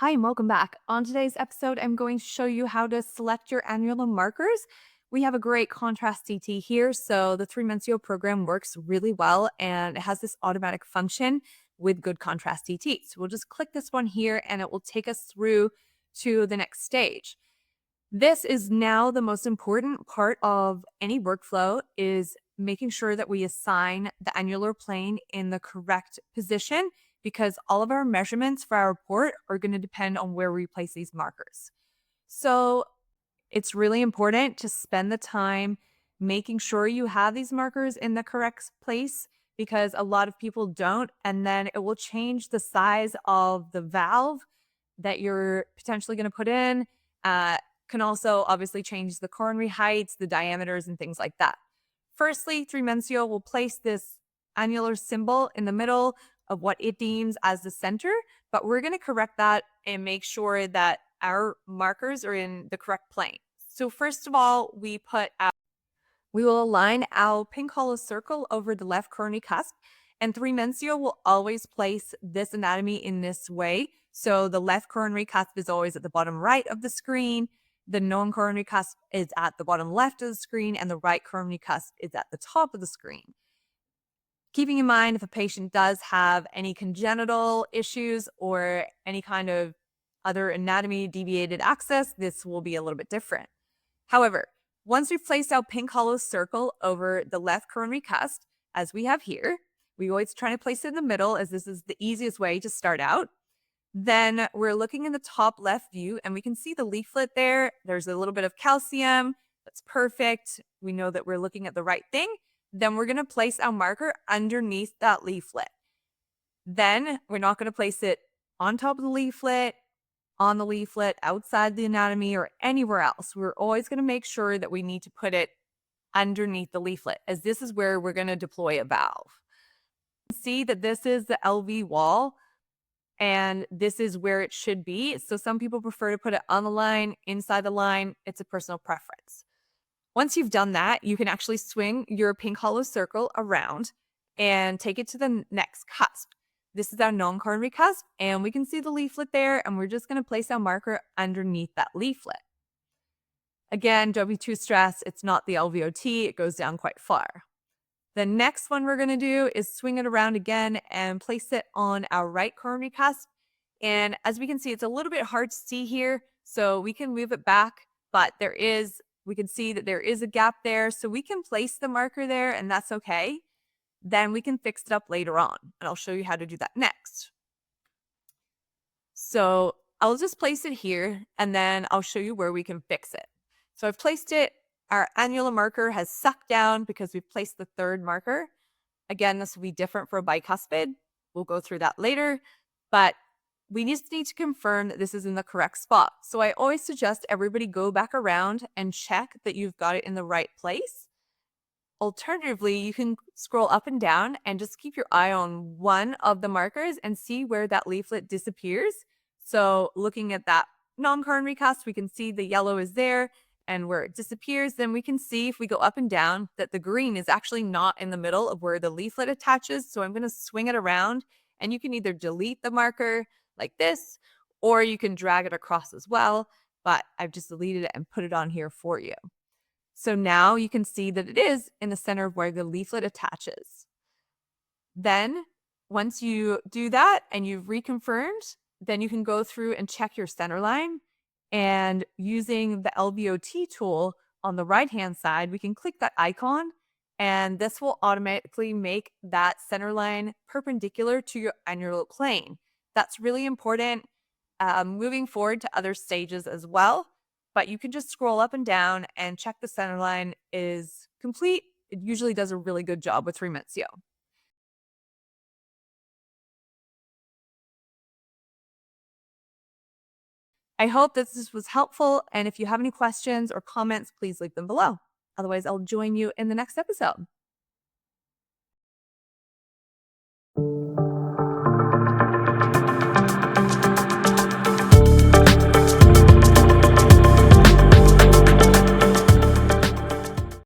Hi, and welcome back. On today's episode, I'm going to show you how to select your annular markers. We have a great contrast CT here, so the 3mensio program works really well and it has this automatic function with good contrast CT. So we'll just click this one here and it will take us through to the next stage. This is now the most important part of any workflow is making sure that we assign the annular plane in the correct position because all of our measurements for our report are going to depend on where we place these markers. So it's really important to spend the time making sure you have these markers in the correct place because a lot of people don't, and then it will change the size of the valve that you're potentially going to put in. Can also obviously change the coronary heights, the diameters, and things like that. Firstly, 3mensio will place this annular symbol in the middle of what it deems as the center, but we're going to correct that and make sure that our markers are in the correct plane. So first of all, we will align our pink hollow circle over the left coronary cusp, and 3mensio will always place this anatomy in this way. So the left coronary cusp is always at the bottom right of the screen, the non-coronary cusp is at the bottom left of the screen, and the right coronary cusp is at the top of the screen. Keeping in mind if a patient does have any congenital issues or any kind of other anatomy deviated access, this will be a little bit different. However, once we've placed our pink hollow circle over the left coronary cusp, as we have here, we always try to place it in the middle as this is the easiest way to start out. Then we're looking in the top left view and we can see the leaflet there. There's a little bit of calcium. That's perfect. We know that we're looking at the right thing. Then we're going to place our marker underneath that leaflet. Then we're not going to place it on top of the leaflet, on the leaflet, outside the anatomy, or anywhere else. We're always going to make sure that we need to put it underneath the leaflet, as this is where we're going to deploy a valve. See that this is the LV wall, and this is where it should be. So some people prefer to put it on the line, inside the line. It's a personal preference. Once you've done that, you can actually swing your pink hollow circle around and take it to the next cusp. This is our non-coronary cusp, and we can see the leaflet there, and we're just going to place our marker underneath that leaflet. Again, don't be too stressed. It's not the LVOT. It goes down quite far. The next one we're going to do is swing it around again and place it on our right coronary cusp. And as we can see, it's a little bit hard to see here, so we can move it back, but we can see that there is a gap there, so we can place the marker there, and that's okay. Then we can fix it up later on, and I'll show you how to do that next. So I'll just place it here, and then I'll show you where we can fix it. So I've placed it. Our annular marker has sucked down because we've placed the third marker. Again, this will be different for a bicuspid. We'll go through that later, but we just need to confirm that this is in the correct spot. So I always suggest everybody go back around and check that you've got it in the right place. Alternatively, you can scroll up and down and just keep your eye on one of the markers and see where that leaflet disappears. So looking at that non-coronary cusp, we can see the yellow is there, and where it disappears, then we can see if we go up and down that the green is actually not in the middle of where the leaflet attaches. So I'm going to swing it around, and you can either delete the marker like this, or you can drag it across as well, but I've just deleted it and put it on here for you. So now you can see that it is in the center of where the leaflet attaches. Then once you do that and you've reconfirmed, then you can go through and check your centerline. And using the LVOT tool on the right-hand side, we can click that icon, and this will automatically make that centerline perpendicular to your annular plane. That's really important moving forward to other stages as well, but you can just scroll up and down and check the centerline is complete. It usually does a really good job with 3mensio. I hope that this was helpful, and if you have any questions or comments, please leave them below. Otherwise, I'll join you in the next episode.